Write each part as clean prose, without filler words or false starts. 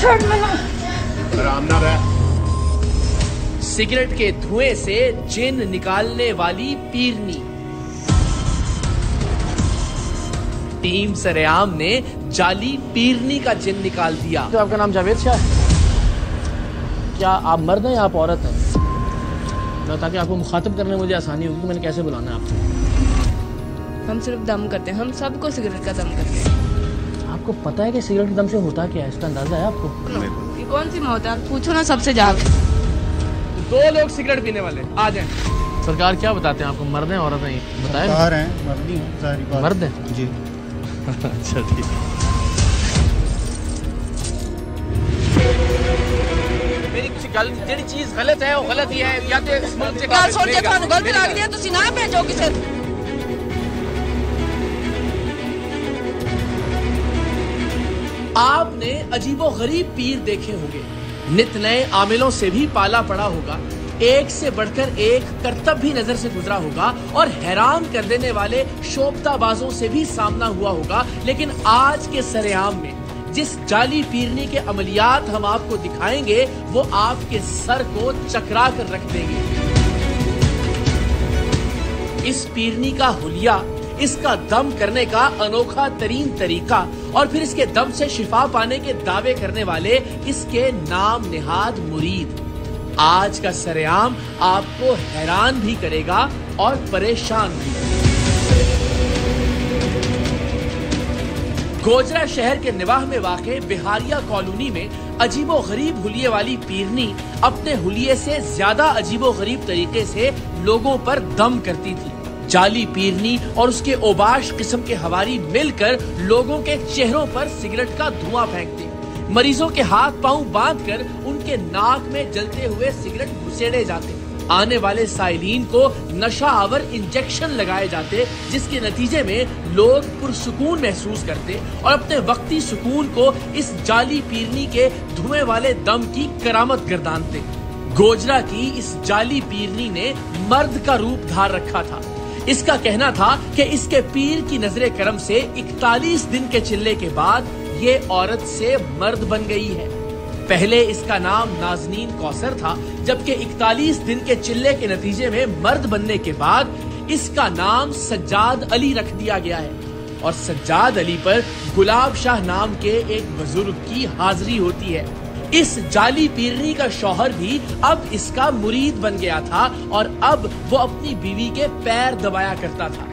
आराम ना रह। सिगरेट के धुएं से जिन निकालने वाली पीरनी। टीम सरेआम ने जाली पीरनी का जिन निकाल दिया। तो आपका नाम जावेद शाह है? क्या आप मर्द हैं या आप औरत हैं? तो ताकि आपको मुखातब करने में मुझे आसानी होगी कि मैंने कैसे बुलाना है आपको। हम सिर्फ दम करते हैं, हम सबको सिगरेट का दम करते हैं। आपको पता है कि सिगरेट के दम से होता क्या है? इसका अंदाजा है आपको? ये कौन सी मौत है? पूछो ना सबसे जाके। 2 लोग सिगरेट पीने वाले आ जाएं। सरकार क्या बताते हैं आपको, मर्द हैं औरत हैं? बताए मर्द हैं जी। अच्छा ठीक। मेरी ਜਿਹੜੀ चीज गलत है वो गलत ही है। या तो इस मुल्क से गल सुन, जे ਤੁਹਾਨੂੰ गलत लगदी है ਤੁਸੀਂ ना भेजो किसे। आपने अजीबोगरीब पीर देखे होंगे, नित नए आमिलों से भी पाला पड़ा होगा, एक से बढ़कर एक करतब भी नजर से गुजरा होगा और हैरान कर देने वाले शोबताबाजों से भी सामना हुआ होगा। लेकिन आज के सरेआम में जिस जाली पीरनी के अमलियात हम आपको दिखाएंगे वो आपके सर को चकरा कर रख देंगे। इस पीरनी का हुलिया, इसका दम करने का अनोखा तरीन तरीका और फिर इसके दम से शिफा पाने के दावे करने वाले इसके नाम निहाद मुरीद। आज का सरेआम आपको हैरान भी करेगा और परेशान भी। गोजरा शहर के निवाह में वाक़े बिहारिया कॉलोनी में अजीबोगरीब हुलिये वाली पीरनी अपने हुलिये से ज्यादा अजीबोगरीब तरीके से लोगों पर दम करती थी। जाली पीरनी और उसके ओबाश किस्म के हवारी मिलकर लोगों के चेहरों पर सिगरेट का धुआं फेंकते, मरीजों के हाथ पांव बांधकर उनके नाक में जलते हुए सिगरेट घुसेड़े जाते, आने वाले साइलीन को नशा आवर इंजेक्शन लगाए जाते, जिसके नतीजे में लोग पुरसुकून महसूस करते और अपने वक्ती सुकून को इस जाली पीरनी के धुएं वाले दम की करामत गर्दानते। गोजरा की इस जाली पीरनी ने मर्द का रूप धार रखा था। इसका कहना था कि इसके पीर की नजरे करम से 41 दिन के चिल्ले के बाद ये औरत से मर्द बन गई है। पहले इसका नाम नाजनीन कौसर था, जबकि 41 दिन के चिल्ले के नतीजे में मर्द बनने के बाद इसका नाम सज्जाद अली रख दिया गया है और सज्जाद अली पर गुलाब शाह नाम के एक बुजुर्ग की हाजिरी होती है। इस जाली पीरनी का शौहर भी अब इसका मुरीद बन गया था और अब वो अपनी बीवी के पैर दबाया करता था।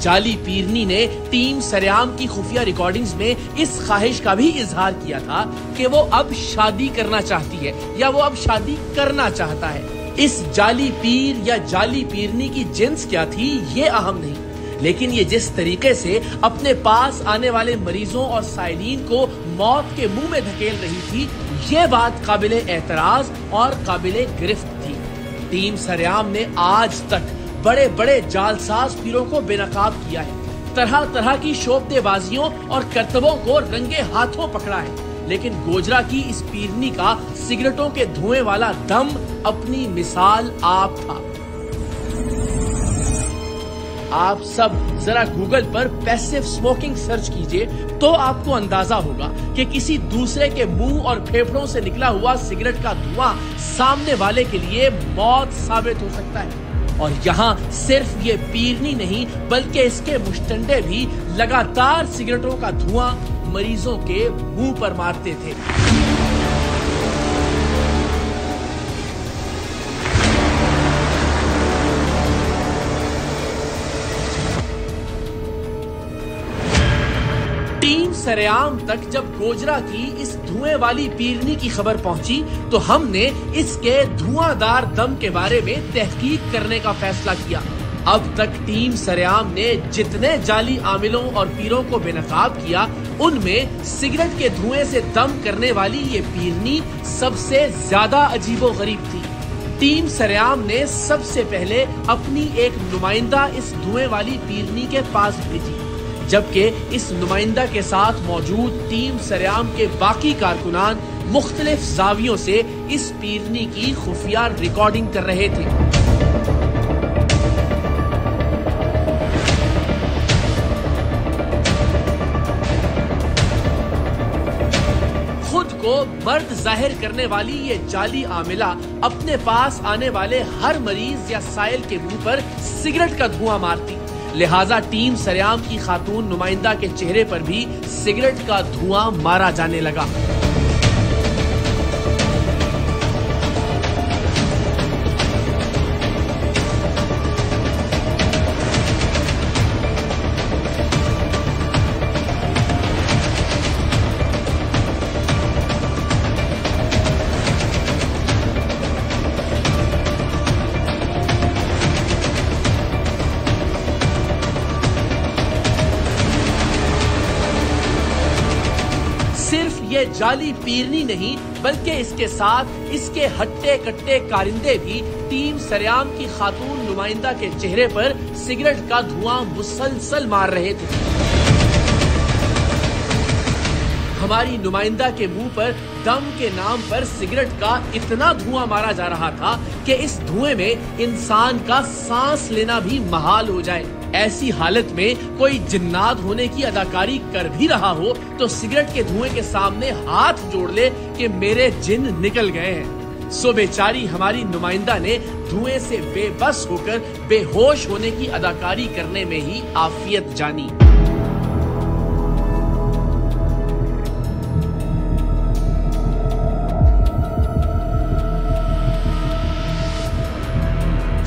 जाली पीरनी ने टीम सरेआम की खुफिया रिकॉर्डिंग्स में इस ख्वाहिश का भी इजहार किया था कि वो अब शादी करना चाहती है या वो अब शादी करना चाहता है। इस जाली पीर या जाली पीरनी की जिन्स क्या थी ये अहम नहीं, लेकिन ये जिस तरीके से अपने पास आने वाले मरीजों और साइलीन को मौत के मुंह में धकेल रही थी, ये बात काबिले एतराज और काबिले गिरफ्त थी। टीम सरेआम ने आज तक बड़े बड़े जालसाज पीरों को बेनकाब किया है, तरह तरह की शोबतेबाजियों और करतबों को रंगे हाथों पकड़ा है, लेकिन गोजरा की इस पीरनी का सिगरेटों के धुएं वाला दम अपनी मिसाल आप था। आप सब जरा गूगल पर पैसिव स्मोकिंग सर्च कीजिए तो आपको अंदाजा होगा कि किसी दूसरे के मुंह और फेफड़ों से निकला हुआ सिगरेट का धुआं सामने वाले के लिए मौत साबित हो सकता है। और यहाँ सिर्फ ये पीरनी नहीं बल्कि इसके मुश्तंडे भी लगातार सिगरेटों का धुआं मरीजों के मुंह पर मारते थे। टीम सरेआम तक जब गोजरा की इस धुएं वाली पीरनी की खबर पहुंची तो हमने इसके धुआंधार दम के बारे में तहकीक करने का फैसला किया। अब तक टीम सरेआम ने जितने जाली आमिलों और पीरों को बेनकाब किया, उनमें सिगरेट के धुएं से दम करने वाली ये पीरनी सबसे ज्यादा अजीबोगरीब थी। टीम सरेआम ने सबसे पहले अपनी एक नुमाइंदा इस धुएं वाली पीरनी के पास भेजी, जबकि इस नुमाइंदा के साथ मौजूद टीम सरेआम के बाकी कारकुनान मुख्तलिफ जावियों से इस पीरनी की खुफिया रिकॉर्डिंग कर रहे थे। खुद को मर्द जाहिर करने वाली ये जाली आमिला अपने पास आने वाले हर मरीज या साइल के मुंह पर सिगरेट का धुआं मारती। लिहाजा टीम सरेआम की खातून नुमाइंदा के चेहरे पर भी सिगरेट का धुआं मारा जाने लगा। सिर्फ ये जाली पीरनी नहीं बल्कि इसके साथ इसके हट्टे कट्टे कारिंदे भी टीम सरेआम की खातून नुमाइंदा के चेहरे पर सिगरेट का धुआं मुसलसल मार रहे थे। हमारी नुमाइंदा के मुंह पर दम के नाम पर सिगरेट का इतना धुआं मारा जा रहा था कि इस धुएं में इंसान का सांस लेना भी महाल हो जाए। ऐसी हालत में कोई जिन्नात होने की अदाकारी कर भी रहा हो तो सिगरेट के धुएं के सामने हाथ जोड़ ले कि मेरे जिन निकल गए हैं। सो बेचारी हमारी नुमाइंदा ने धुएं से बेबस होकर बेहोश होने की अदाकारी करने में ही आफियत जानी।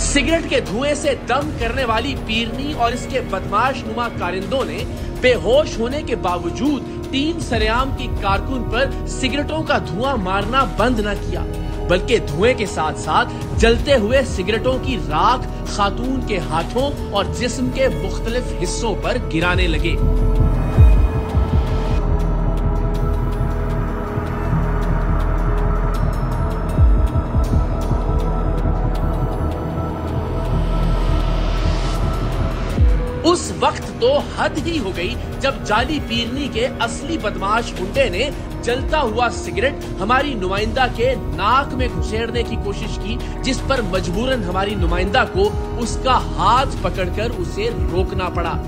सिगरेट के धुएं से दम करने वाली पीरनी और इसके बदमाश नुमा कारिंदों ने बेहोश होने के बावजूद टीम सरेआम की कारकुन पर सिगरेटों का धुआं मारना बंद न किया, बल्कि धुएं के साथ साथ जलते हुए सिगरेटों की राख खातून के हाथों और जिस्म के मुख्तलिफ हिस्सों पर गिराने लगे। उस वक्त तो हद ही हो गई जब जाली पीरनी के असली बदमाश गुंडे ने जलता हुआ सिगरेट हमारी नुमाइंदा के नाक में घुसेड़ने की कोशिश की, जिस पर मजबूरन हमारी नुमाइंदा को उसका हाथ पकड़कर उसे रोकना पड़ा।